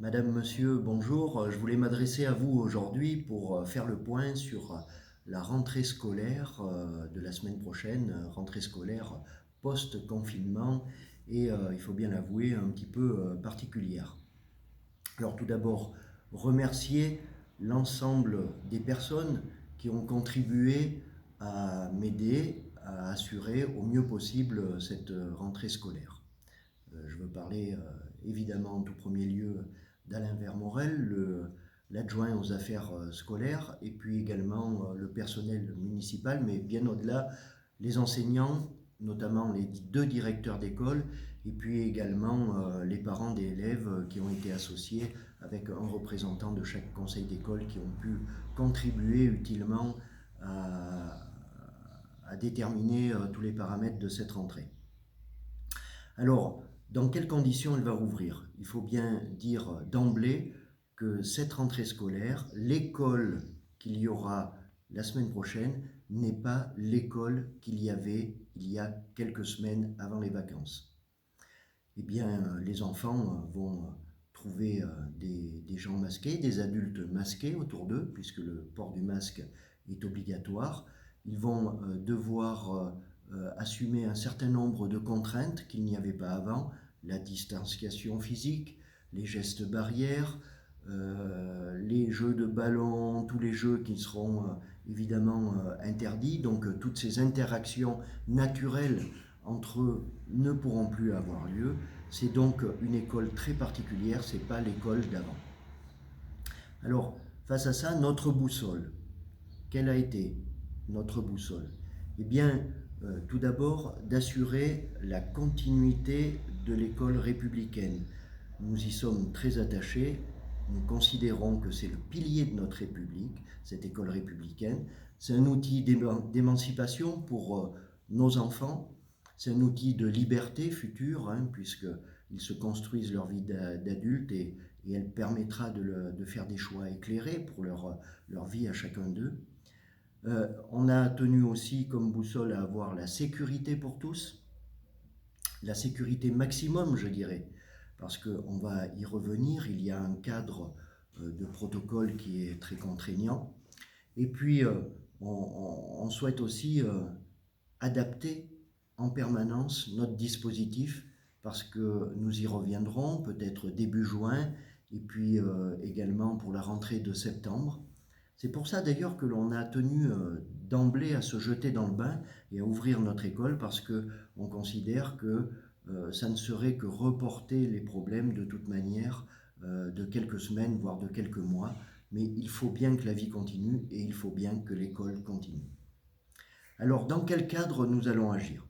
Madame, Monsieur, bonjour. Je voulais m'adresser à vous aujourd'hui pour faire le point sur la rentrée scolaire de la semaine prochaine, rentrée scolaire post-confinement et il faut bien l'avouer un petit peu particulière. Alors tout d'abord, remercier l'ensemble des personnes qui ont contribué à m'aider à assurer au mieux possible cette rentrée scolaire. Je veux parler évidemment en tout premier lieu d'Alain Vermorel, l'adjoint aux affaires scolaires, et puis également le personnel municipal, mais bien au-delà, les enseignants, notamment les deux directeurs d'école, et puis également les parents des élèves qui ont été associés avec un représentant de chaque conseil d'école qui ont pu contribuer utilement à déterminer tous les paramètres de cette rentrée. Alors, dans quelles conditions elle va rouvrir? Il faut bien dire d'emblée que cette rentrée scolaire, l'école qu'il y aura la semaine prochaine n'est pas l'école qu'il y avait il y a quelques semaines avant les vacances. Eh bien, les enfants vont trouver des gens masqués, des adultes masqués autour d'eux, puisque le port du masque est obligatoire. Ils vont devoir assumer un certain nombre de contraintes qu'il n'y avait pas avant, la distanciation physique, les gestes barrières, les jeux de ballon, tous les jeux qui seront évidemment interdits. Donc toutes ces interactions naturelles entre eux ne pourront plus avoir lieu. C'est donc une école très particulière, ce n'est pas l'école d'avant. Alors, face à ça, notre boussole, quelle a été notre boussole? Eh bien, tout d'abord, d'assurer la continuité de l'école républicaine. Nous y sommes très attachés. Nous considérons que c'est le pilier de notre République, cette école républicaine. C'est un outil d'émancipation pour nos enfants. C'est un outil de liberté future, puisqu'ils se construisent leur vie d'adulte et elle permettra de faire des choix éclairés pour leur vie à chacun d'eux. On a tenu aussi comme boussole à avoir la sécurité pour tous, la sécurité maximum, je dirais, parce qu'on va y revenir. Il y a un cadre de protocole qui est très contraignant. Et puis, on souhaite aussi adapter en permanence notre dispositif parce que nous y reviendrons peut-être début juin et puis également pour la rentrée de septembre. C'est pour ça d'ailleurs que l'on a tenu d'emblée à se jeter dans le bain et à ouvrir notre école parce qu'on considère que ça ne serait que reporter les problèmes de toute manière de quelques semaines, voire de quelques mois. Mais il faut bien que la vie continue et il faut bien que l'école continue. Alors, dans quel cadre nous allons agir?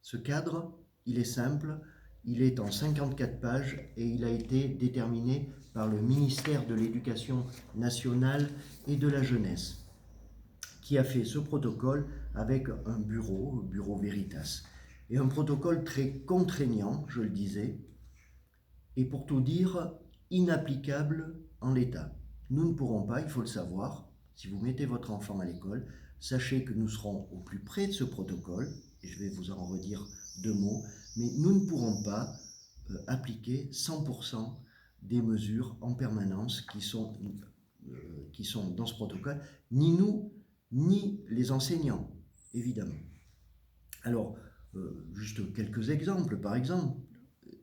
Ce cadre, il est simple, il est en 54 pages et il a été déterminé par le ministère de l'Éducation nationale et de la jeunesse, qui a fait ce protocole avec un bureau Veritas. Et un protocole très contraignant, je le disais, et pour tout dire, inapplicable en l'état. Nous ne pourrons pas, il faut le savoir, si vous mettez votre enfant à l'école, sachez que nous serons au plus près de ce protocole, et je vais vous en redire deux mots, mais nous ne pourrons pas appliquer 100% des mesures en permanence qui sont dans ce protocole, ni nous, ni les enseignants, évidemment. Alors, juste quelques exemples. Par exemple,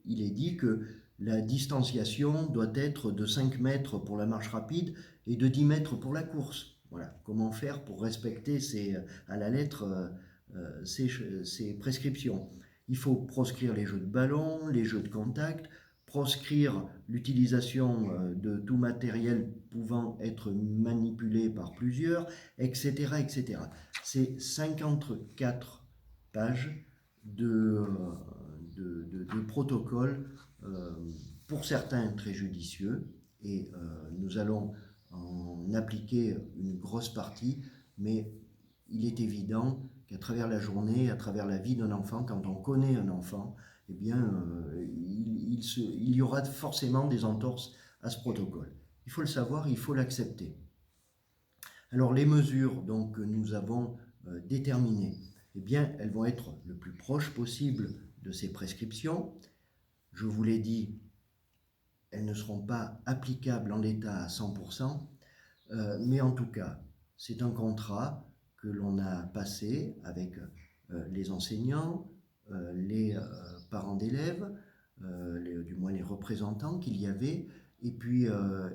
il est dit que la distanciation doit être de 5 mètres pour la marche rapide et de 10 mètres pour la course. Voilà, comment faire pour respecter à la lettre ces prescriptions. Il faut proscrire les jeux de ballon, les jeux de contact, proscrire l'utilisation de tout matériel pouvant être manipulé par plusieurs, etc. etc. C'est 54 pages de protocoles, pour certains très judicieux, et nous allons en appliquer une grosse partie, mais il est évident qu'à travers la journée, à travers la vie d'un enfant, quand on connaît un enfant, eh bien, il y aura forcément des entorses à ce protocole. Il faut le savoir, il faut l'accepter. Alors les mesures donc, que nous avons déterminées, eh bien, elles vont être le plus proche possible de ces prescriptions. Je vous l'ai dit, elles ne seront pas applicables en l'état à 100%, mais en tout cas, c'est un contrat que l'on a passé avec les enseignants, les parents d'élèves, du moins les représentants qu'il y avait, et puis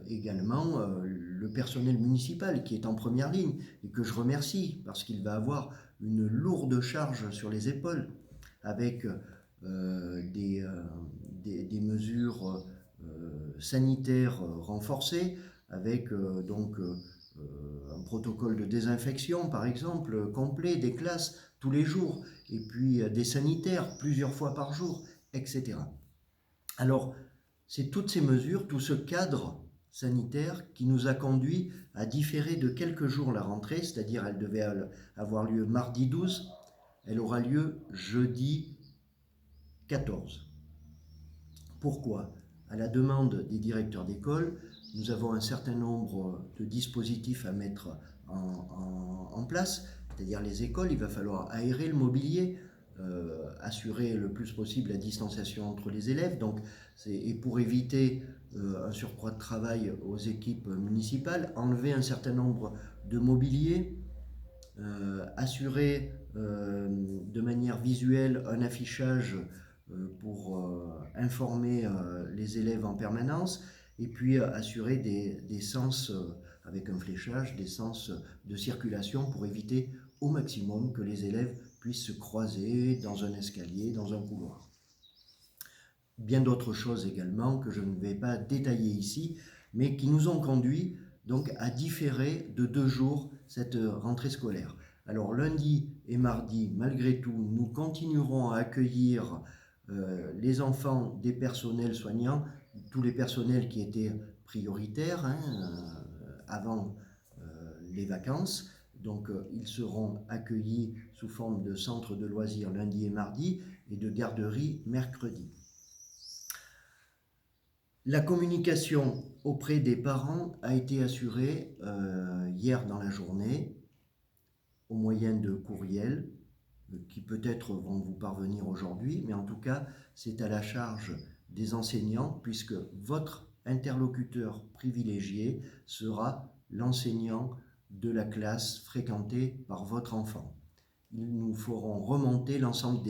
également le personnel municipal qui est en première ligne et que je remercie parce qu'il va avoir une lourde charge sur les épaules avec des mesures sanitaires renforcées, avec un protocole de désinfection par exemple complet des classes tous les jours, et puis des sanitaires plusieurs fois par jour, etc. Alors, c'est toutes ces mesures, tout ce cadre sanitaire qui nous a conduit à différer de quelques jours la rentrée, c'est-à-dire elle devait avoir lieu mardi 12, elle aura lieu jeudi 14. Pourquoi ? À la demande des directeurs d'école, nous avons un certain nombre de dispositifs à mettre en place, c'est-à-dire les écoles, il va falloir aérer le mobilier, assurer le plus possible la distanciation entre les élèves, et pour éviter un surcroît de travail aux équipes municipales, enlever un certain nombre de mobiliers, assurer de manière visuelle un affichage pour informer les élèves en permanence, et puis assurer des sens avec un fléchage, des sens de circulation pour éviter au maximum que les élèves puissent se croiser dans un escalier, dans un couloir. Bien d'autres choses également que je ne vais pas détailler ici, mais qui nous ont conduit donc à différer de 2 jours cette rentrée scolaire. Alors lundi et mardi, malgré tout, nous continuerons à accueillir les enfants des personnels soignants, tous les personnels qui étaient prioritaires avant les vacances. Donc ils seront accueillis sous forme de centres de loisirs lundi et mardi et de garderie mercredi. La communication auprès des parents a été assurée hier dans la journée au moyen de courriels qui peut-être vont vous parvenir aujourd'hui, mais en tout cas, c'est à la charge des enseignants puisque votre interlocuteur privilégié sera l'enseignant de la classe fréquentée par votre enfant. Ils nous feront remonter l'ensemble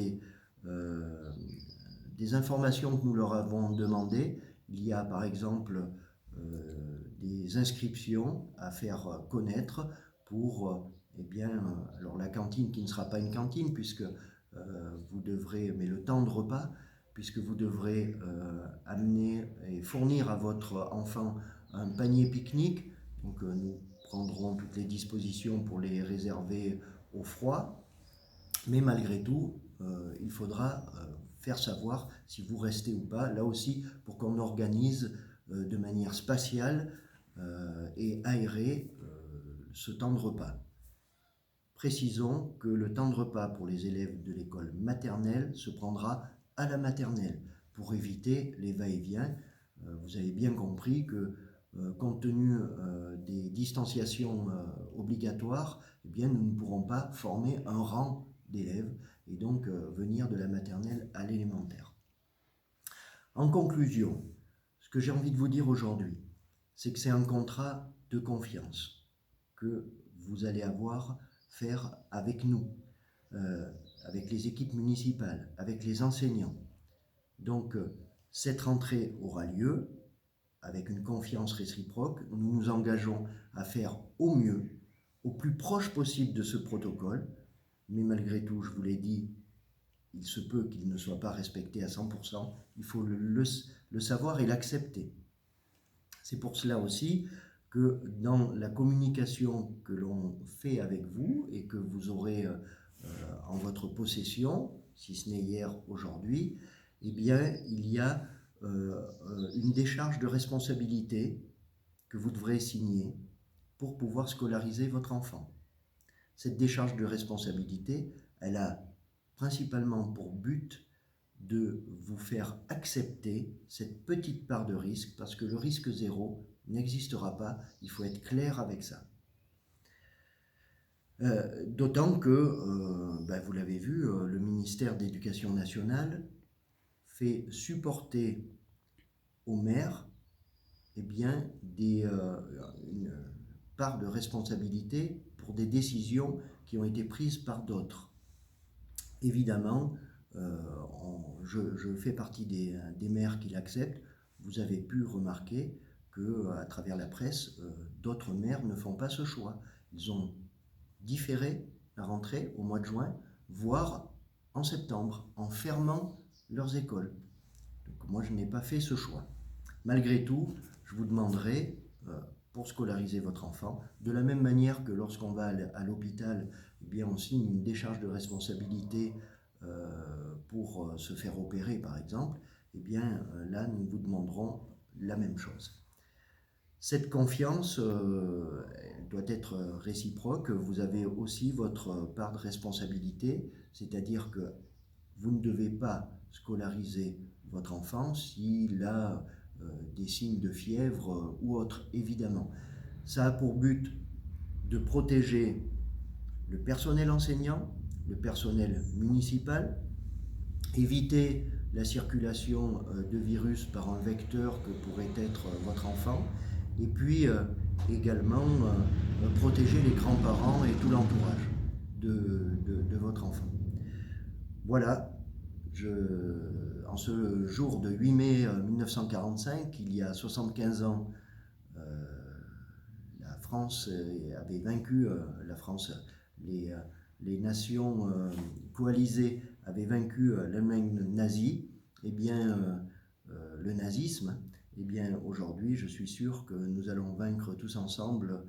des informations que nous leur avons demandées. Il y a par exemple des inscriptions à faire connaître pour alors la cantine qui ne sera pas une cantine puisque vous devrez, mais le temps de repas, puisque vous devrez amener et fournir à votre enfant un panier pique-nique. Donc nous prendrons toutes les dispositions pour les réserver au froid, mais malgré tout, il faudra faire savoir si vous restez ou pas, là aussi pour qu'on organise de manière spatiale et aérée ce temps de repas. Précisons que le temps de repas pour les élèves de l'école maternelle se prendra à la maternelle pour éviter les va-et-vient. Vous avez bien compris que compte tenu des distanciations obligatoires, eh bien, nous ne pourrons pas former un rang d'élèves et donc venir de la maternelle à l'élémentaire. En conclusion, ce que j'ai envie de vous dire aujourd'hui, c'est que c'est un contrat de confiance que vous allez faire avec nous, avec les équipes municipales, avec les enseignants. Donc, cette rentrée aura lieu avec une confiance réciproque. Nous nous engageons à faire au mieux, au plus proche possible de ce protocole, mais malgré tout, je vous l'ai dit, il se peut qu'il ne soit pas respecté à 100%, il faut le savoir et l'accepter. C'est pour cela aussi que dans la communication que l'on fait avec vous et que vous aurez en votre possession, si ce n'est hier, aujourd'hui, eh bien, il y a une décharge de responsabilité que vous devrez signer pour pouvoir scolariser votre enfant. Cette décharge de responsabilité, elle a principalement pour but de vous faire accepter cette petite part de risque, parce que le risque zéro n'existera pas, il faut être clair avec ça. D'autant que, vous l'avez vu, le ministère de l'Éducation nationale fait supporter aux maires bien, une part de responsabilité pour des décisions qui ont été prises par d'autres. Évidemment, je fais partie des maires qui l'acceptent. Vous avez pu remarquer qu'à travers la presse, d'autres maires ne font pas ce choix. Ils ont différé la rentrée au mois de juin, voire en septembre, en fermant leurs écoles. Donc moi, je n'ai pas fait ce choix. Malgré tout, je vous demanderai, pour scolariser votre enfant, de la même manière que lorsqu'on va à l'hôpital, eh bien on signe une décharge de responsabilité pour se faire opérer, par exemple, eh bien là, nous vous demanderons la même chose. Cette confiance, elle doit être réciproque. Vous avez aussi votre part de responsabilité, c'est-à-dire que vous ne devez pas scolariser votre enfant s'il a des signes de fièvre ou autre, évidemment. Ça a pour but de protéger le personnel enseignant, le personnel municipal, éviter la circulation de virus par un vecteur que pourrait être votre enfant, et puis également protéger les grands-parents et tout l'entourage de votre enfant. Voilà, en ce jour de 8 mai 1945, il y a 75 ans, la France avait vaincu, les nations coalisées avaient vaincu l'Allemagne nazie, et bien le nazisme. Et bien aujourd'hui, je suis sûr que nous allons vaincre tous ensemble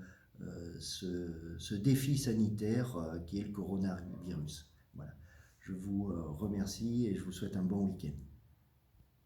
ce défi sanitaire qui est le coronavirus. Voilà. Je vous remercie et je vous souhaite un bon week-end.